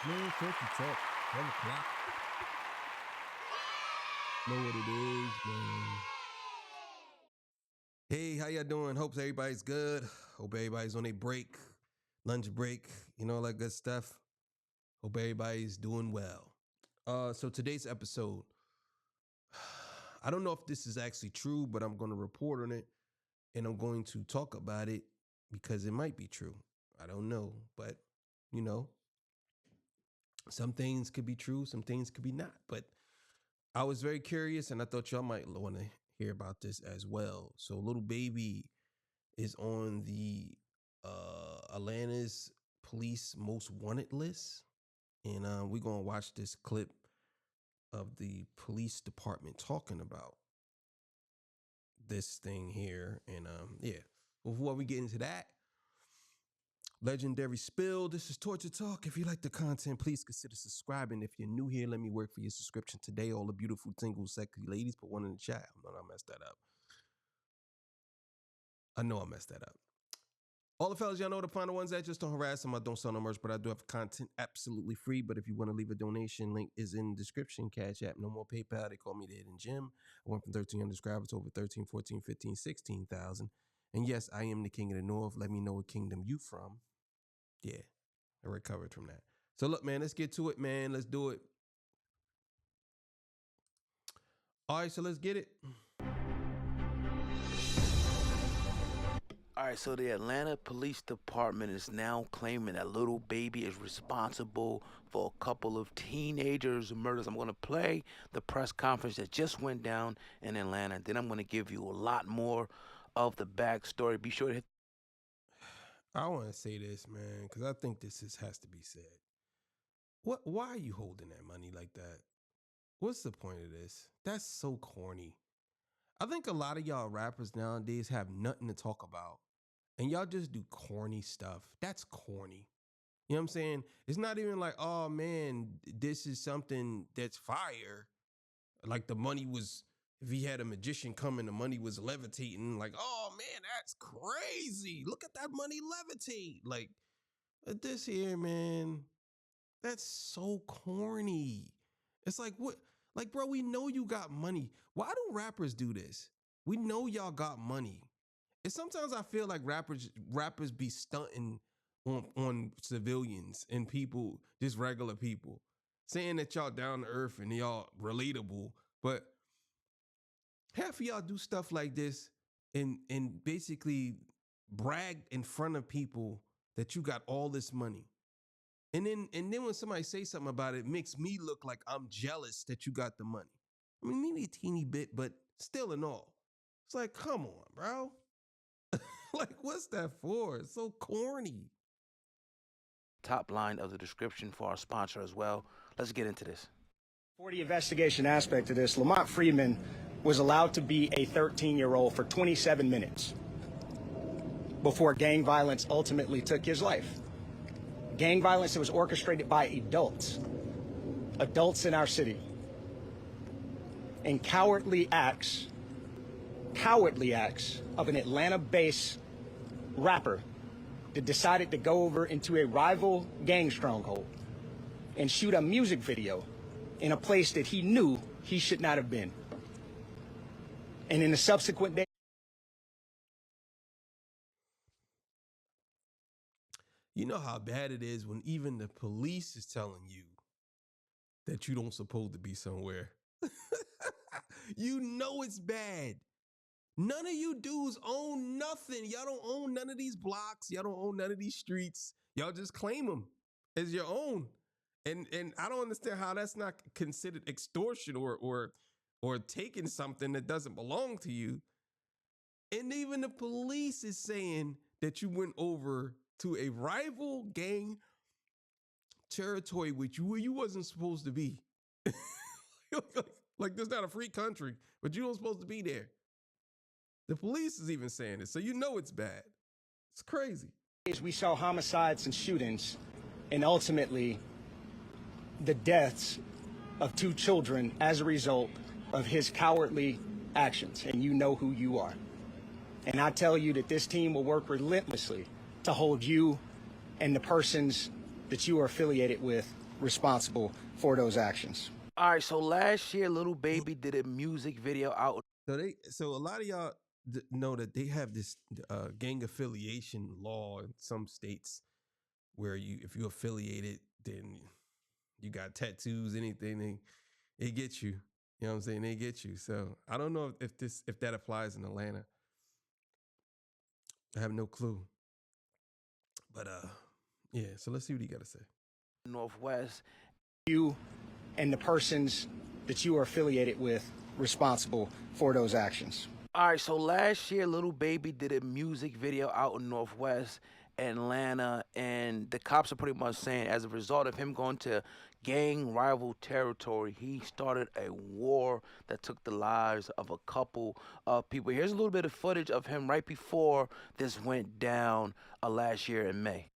man. Turkey talk. 12 o'clock. Know what it is, man. Hey, how y'all doing? Hope everybody's good. Hope everybody's on a break, lunch break, all that good stuff. Hope everybody's doing well. So today's episode, I don't know if this is actually true, but I'm going to report on it and I'm going to talk about it because it might be true. I don't know, but some things could be true, some things could be not. But I was very curious and I thought y'all might want to hear about this as well. So little baby is on the Atlanta's police most wanted list. And we're going to watch this clip of the police department talking about this thing here. And before we get into that, legendary spill, this is Torture Talk. If you like the content, please consider subscribing. If you're new here, let me work for your subscription today. All the beautiful, single, sexy ladies, put one in the chat. I messed that up. I know I messed that up. All the fellas, y'all know the final ones that just don't harass them. I don't sell no merch, but I do have content absolutely free. But if you want to leave a donation, link is in the description. Cash App, no more PayPal. They call me the Hidden Gem. I went from 1,300 subscribers to over 13, 14, 15, 16,000. And yes, I am the king of the north. Let me know what kingdom you from. Yeah, I recovered from that. So look, man, let's get to it, man. Let's do it. All right, so let's get it. All right, so the Atlanta Police Department is now claiming that little baby is responsible for a couple of teenagers' murders. I'm going to play the press conference that just went down in Atlanta. Then I'm going to give you a lot more of the backstory. Be sure to hit. I want to say this, man, because I think this has to be said. Why are you holding that money like that? What's the point of this? That's so corny. I think a lot of y'all rappers nowadays have nothing to talk about. And y'all just do corny stuff. That's corny. You know what I'm saying? It's not even like, oh man, this is something that's fire. Like the money was, if he had a magician come and the money was levitating, like, oh man, that's crazy. Look at that money levitate. Like this here, man, that's so corny. It's like, what? Like, bro, we know you got money. Why do rappers do this? We know y'all got money. And sometimes I feel like rappers be stunting on civilians and people, just regular people, saying that y'all down to earth and y'all relatable. But half of y'all do stuff like this and basically brag in front of people that you got all this money. And then when somebody say something about it, it makes me look like I'm jealous that you got the money. I mean, maybe a teeny bit, but still and all. It's like, come on, bro. Like, what's that for? It's so corny. Top line of the description for our sponsor as well. Let's get into this. For the investigation aspect of this, Lamont Freeman was allowed to be a 13-year-old for 27 minutes before gang violence ultimately took his life. Gang violence that was orchestrated by adults in our city, and cowardly acts of an Atlanta-based rapper that decided to go over into a rival gang stronghold and shoot a music video in a place that he knew he should not have been. And in the subsequent day, you know how bad it is when even the police is telling you that you don't supposed to be somewhere. You know it's bad. None of you dudes own nothing. Y'all don't own none of these blocks. Y'all don't own none of these streets. Y'all just claim them as your own. And I don't understand how that's not considered extortion or taking something that doesn't belong to you. And even the police is saying that you went over to a rival gang territory where you wasn't supposed to be. Like, this is not a free country, but you don't supposed to be there. The police is even saying it, so you know it's bad. It's crazy. We saw homicides and shootings, and ultimately the deaths of 2 children as a result of his cowardly actions, and you know who you are. And I tell you that this team will work relentlessly to hold you and the persons that you are affiliated with responsible for those actions. All right, so last year, Little Baby did a music video out. So a lot of y'all know that they have this gang affiliation law in some states where if you affiliated, then you got tattoos, anything, they get you. You know what I'm saying? They get you. So I don't know if that applies in Atlanta. I have no clue. But yeah, so let's see what he got to say. Northwest. You and the persons that you are affiliated with responsible for those actions. All right, so last year, Little Baby did a music video out in Northwest Atlanta, and the cops are pretty much saying as a result of him going to gang rival territory, he started a war that took the lives of a couple of people. Here's a little bit of footage of him right before this went down last year in May.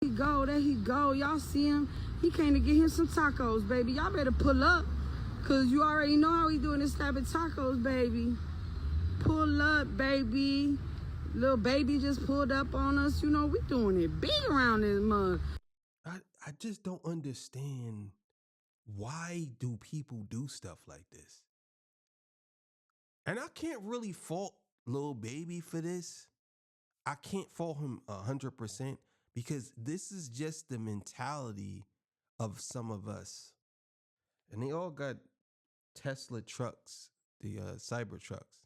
There he go. Y'all see him? He came to get him some tacos, baby. Y'all better pull up, because you already know how he doing this type of tacos, baby. Pull up, baby. Little baby just pulled up on us. You know, we doing it big around this mug. I just don't understand, why do people do stuff like this? And I can't really fault Lil Baby for this. I can't fault him 100% because this is just the mentality of some of us. And they all got Tesla trucks, the cyber trucks.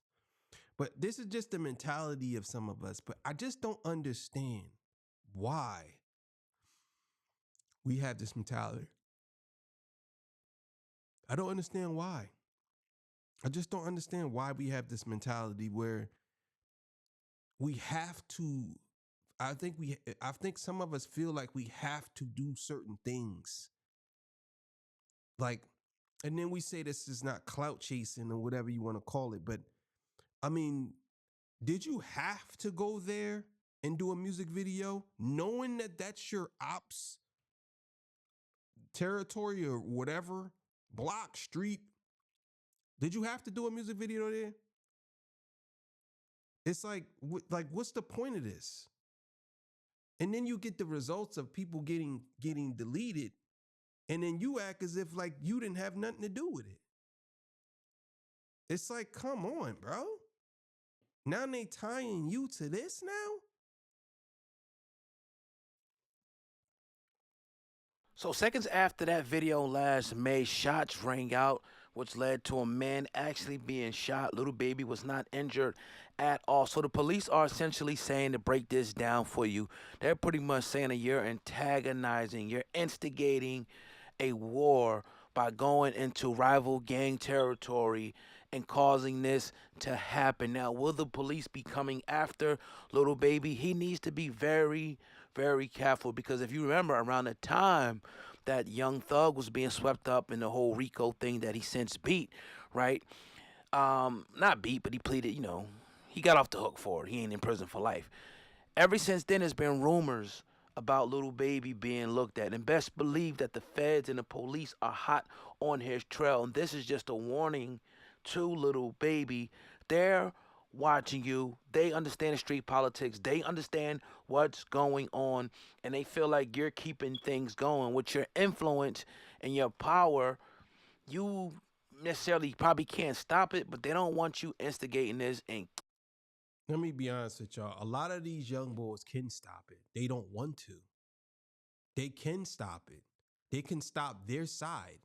But this is just the mentality of some of us. But I just don't understand why we have this mentality. I don't understand why. I just don't understand why we have this mentality where we have to. I think some of us feel like we have to do certain things. Like, and then we say this is not clout chasing or whatever you want to call it. But I mean, did you have to go there and do a music video knowing that that's your ops territory or whatever, block, street? Did you have to do a music video there? It's like what's the point of this? And then you get the results of people getting deleted, and then you act as if like you didn't have nothing to do with it. It's like, come on, bro. Now they tying you to this now? So seconds after that video last May, shots rang out, which led to a man actually being shot. Little Baby was not injured at all. So the police are essentially saying, to break this down for you, they're pretty much saying that you're antagonizing, you're instigating a war by going into rival gang territory and causing this to happen. Now, will the police be coming after Little Baby? He needs to be very, very careful, because if you remember, around the time that Young Thug was being swept up in the whole Rico thing that he since beat, right? Not beat, but he pleaded, he got off the hook for it. He ain't in prison for life. Ever since then, there's been rumors about Little Baby being looked at, and best believe that the feds and the police are hot on his trail. And this is just a warning to Little Baby. They're watching you. They understand the street politics. They understand what's going on, and they feel like you're keeping things going with your influence and your power. You necessarily probably can't stop it, but they don't want you instigating this. And let me be honest with y'all. A lot of these young boys can stop it. They don't want to. They can stop it. They can stop their side.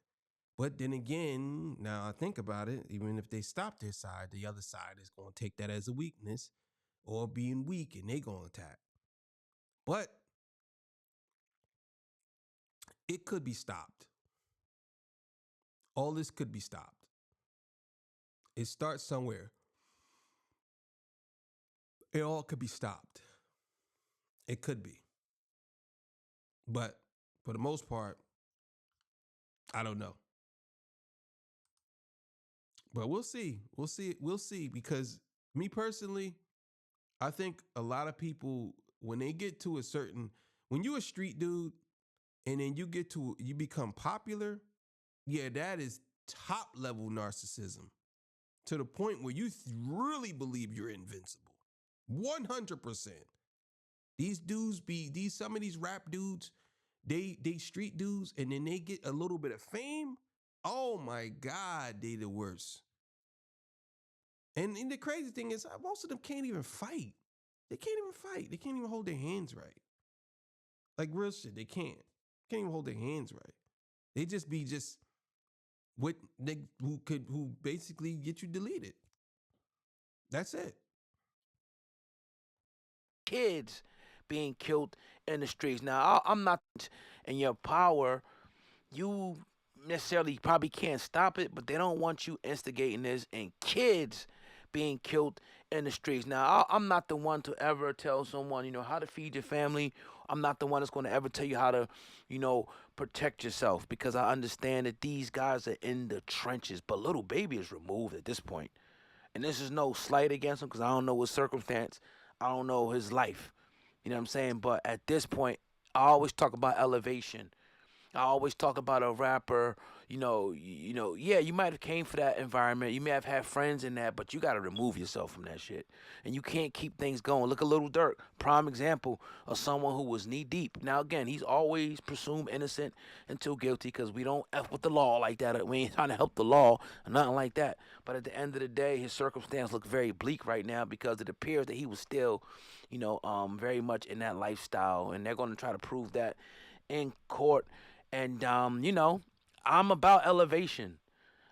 But then again, now I think about it, even if they stop their side, the other side is going to take that as a weakness or being weak, and they going to attack. But it could be stopped. All this could be stopped. It starts somewhere. It all could be stopped. It could be. But for the most part, I don't know. But we'll see. We'll see. Because me personally, I think a lot of people, when they get to when you're a street dude and then you become popular, yeah, that is top level narcissism, to the point where you really believe you're invincible. 100%. Some of these rap dudes, They street dudes, and then they get a little bit of fame. Oh my God, they the worst. And the crazy thing is, most of them can't even fight. They can't even fight. They can't even hold their hands right. Like real shit, they can't. Can't even hold their hands right. They just be just what they who basically get you deleted. That's it. Kids being killed in the streets. Now, I'm not in your power. You necessarily probably can't stop it, but they don't want you instigating this and kids being killed in the streets. Now, I'm not the one to ever tell someone, how to feed your family. I'm not the one that's going to ever tell you how to, protect yourself because I understand that these guys are in the trenches. But little baby is removed at this point. And this is no slight against him because I don't know his circumstance. I don't know his life. You know what I'm saying? But at this point, I always talk about elevation. I always talk about a rapper, yeah, you might have came for that environment. You may have had friends in that, but you got to remove yourself from that shit. And you can't keep things going. Look at Little Durk, prime example of someone who was knee deep. Now, again, he's always presumed innocent until guilty because we don't F with the law like that. We ain't trying to help the law or nothing like that. But at the end of the day, his circumstance look very bleak right now because it appears that he was still, very much in that lifestyle. And they're going to try to prove that in court. And, I'm about elevation.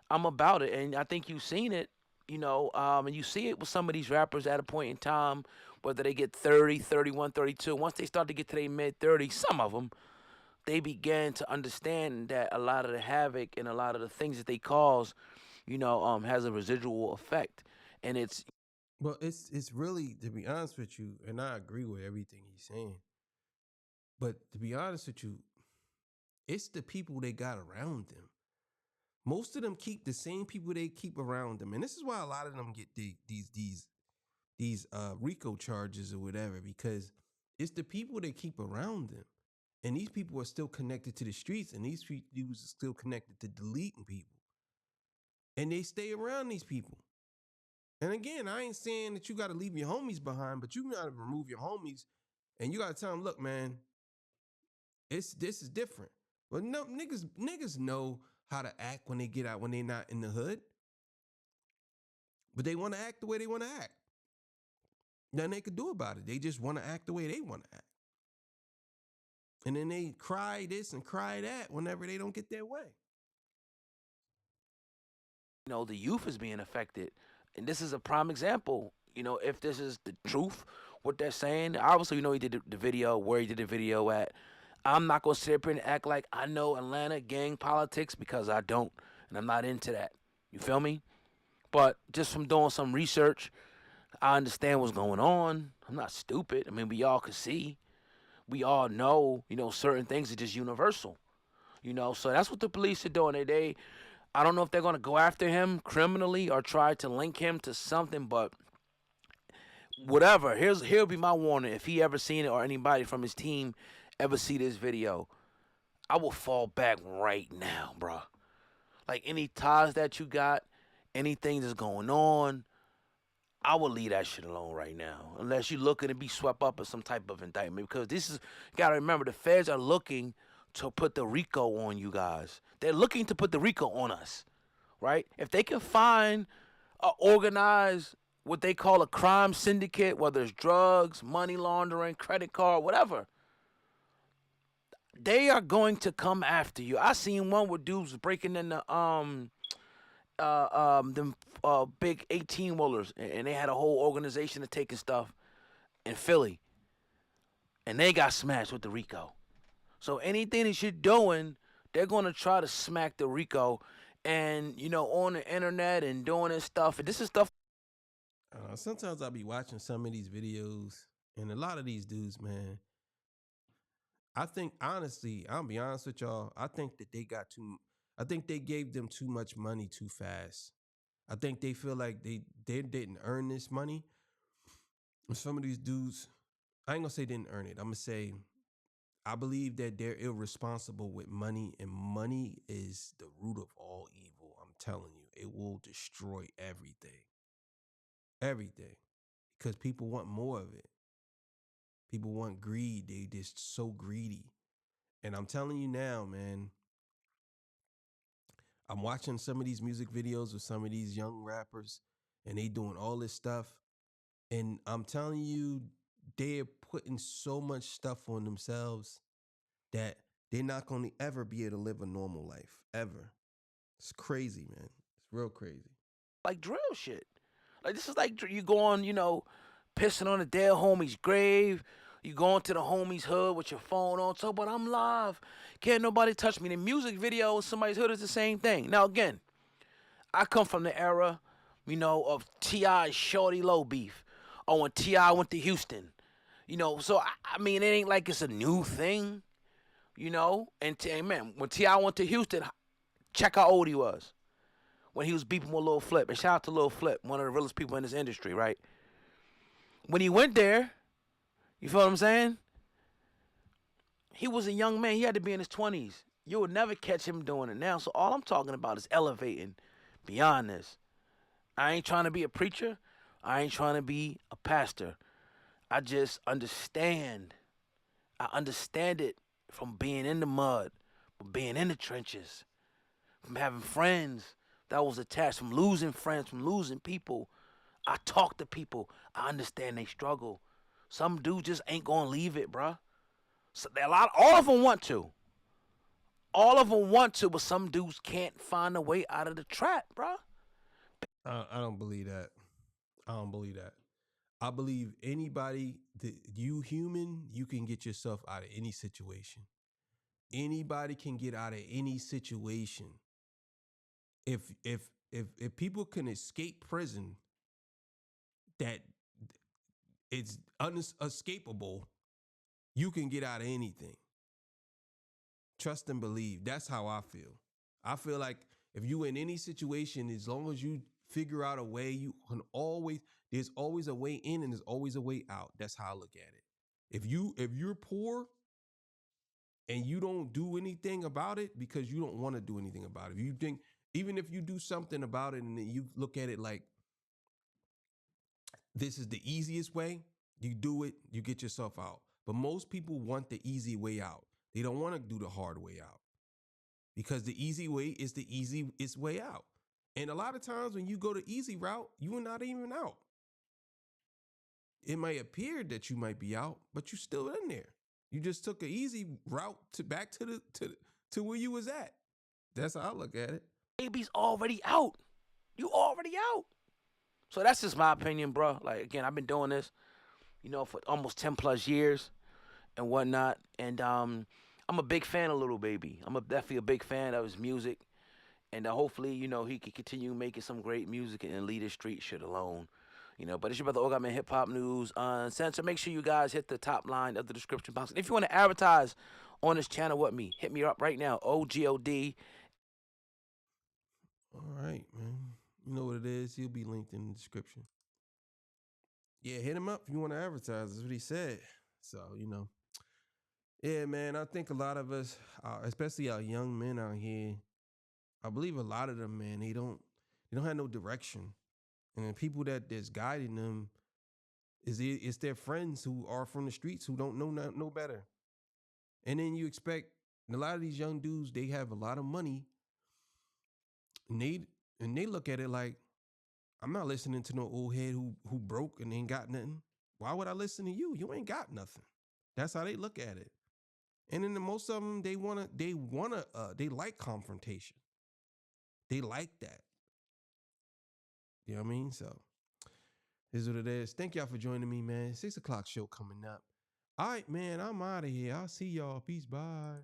I'm about it. And I think you've seen it, and you see it with some of these rappers at a point in time, whether they get 30, 31, 32. Once they start to get to their mid-30s, some of them, they begin to understand that a lot of the havoc and a lot of the things that they cause, has a residual effect. And it's, Well, it's really, to be honest with you, and I agree with everything he's saying. But to be honest with you, it's the people they got around them. Most of them keep the same people they keep around them, and this is why a lot of them get these RICO charges or whatever, because it's the people they keep around them, and these people are still connected to the streets, and these street dudes are still connected to deleting people, and they stay around these people. And again, I ain't saying that you got to leave your homies behind, but you got to remove your homies, and you got to tell them, look, man, this is different. But no, niggas know how to act when they get out when they're not in the hood. But they want to act the way they want to act. Nothing they could do about it. They just want to act the way they want to act. And then they cry this and cry that whenever they don't get their way. the youth is being affected. And this is a prime example. If this is the truth, what they're saying, obviously, he did the video, where he did the video at. I'm not going to sit up here and act like I know Atlanta gang politics because I don't. And I'm not into that. You feel me? But just from doing some research, I understand what's going on. I'm not stupid. I mean, we all can see. We all know, certain things are just universal. So that's what the police are doing. I don't know if they're going to go after him criminally or try to link him to something, but whatever. Here'll be my warning. If he ever seen it or anybody from his team ever see this video, I will fall back right now, bro. Like any ties that you got, anything that's going on, I will leave that shit alone right now. Unless you're looking to be swept up in some type of indictment. Because you gotta remember, the feds are looking to put the RICO on you guys. They're looking to put the RICO on us, right? If they can find organized what they call a crime syndicate, whether it's drugs, money laundering, credit card, whatever, they are going to come after you. I seen one where dudes was breaking in the them big 18-wheelers, and they had a whole organization of taking stuff in Philly, and they got smashed with the RICO. So anything that you're doing, they're going to try to smack the RICO, and on the internet and doing this stuff. And this is stuff. Sometimes I'll be watching some of these videos, and a lot of these dudes, man, I think, honestly, I'll be honest with y'all, I think they gave them too much money too fast. I think they feel like they didn't earn this money. Some of these dudes, I ain't gonna say didn't earn it. I'm gonna say I believe that they're irresponsible with money, and money is the root of all evil. I'm telling you, it will destroy everything. Everything. Because people want more of it. People want greed. They just so greedy. And I'm telling you now, man, I'm watching some of these music videos with some of these young rappers, and they doing all this stuff. And I'm telling you, they're putting so much stuff on themselves that they're not going to ever be able to live a normal life, ever. It's crazy, man. It's real crazy. Like drill shit. Like this is like you going, pissing on a dead homie's grave. You going to the homie's hood with your phone on, talk about I'm live. Can't nobody touch me. The music video in somebody's hood is the same thing. Now again, I come from the era, of T.I. Shorty Low beef. Or when T.I. went to Houston. So I mean it ain't like it's a new thing. And man, when T.I. went to Houston, check how old he was when he was beeping with Lil Flip. And shout out to Lil Flip, one of the realest people in this industry, right? When he went there, you feel what I'm saying? He was a young man. He had to be in his 20s. You would never catch him doing it now. So all I'm talking about is elevating beyond this. I ain't trying to be a preacher. I ain't trying to be a pastor. I just understand. I understand it from being in the mud, from being in the trenches, from having friends that was attached, from losing friends, from losing people. I talk to people. I understand they struggle. Some dudes just ain't gonna leave it, bruh. So all of them want to. All of them want to, but some dudes can't find a way out of the trap, bruh. I don't believe that. I don't believe that. I believe anybody, you human, you can get yourself out of any situation. Anybody can get out of any situation. If people can escape prison, that it's unescapable, you can get out of anything. Trust and believe. That's how I feel. I feel like if you in any situation, as long as you figure out a way, you can always, there's always a way in and there's always a way out. That's how I look at it. If you're poor and you don't do anything about it because you don't want to do anything about it. If you think, even if you do something about it and then you look at it like this is the easiest way, you do it, you get yourself out. But most people want the easy way out. They don't want to do the hard way out because the easy way is the easiest way out. And a lot of times when you go the easy route, you are not even out. It might appear that you might be out, but you're still in there. You just took an easy route back to where you was at. That's how I look at it. Baby's already out. You already out. So that's just my opinion, bro. Like, again, I've been doing this, for almost 10 plus years and whatnot. And I'm a big fan of Lil Baby. I'm definitely a big fan of his music. And hopefully, he can continue making some great music and leave the street shit alone. But it's your brother Ogarman Hip Hop News Uncensored. Make sure you guys hit the top line of the description box. And if you want to advertise on this channel with me, hit me up right now, OGOD. All right, man. You know what it is. He'll be linked in the description. Yeah, hit him up if you want to advertise. That's what he said. So, Yeah, man, I think a lot of us, especially our young men out here, I believe a lot of them, man, they don't have no direction. And the people that's guiding them it's their friends who are from the streets who don't know better. And then you expect a lot of these young dudes, they have a lot of money. And they look at it like, I'm not listening to no old head who broke and ain't got nothing. Why would I listen to you? You ain't got nothing. That's how they look at it. And then most of them, they like confrontation. They like that. You know what I mean? So, here's what it is. Thank y'all for joining me, man. 6 o'clock show coming up. All right, man, I'm out of here. I'll see y'all. Peace. Bye.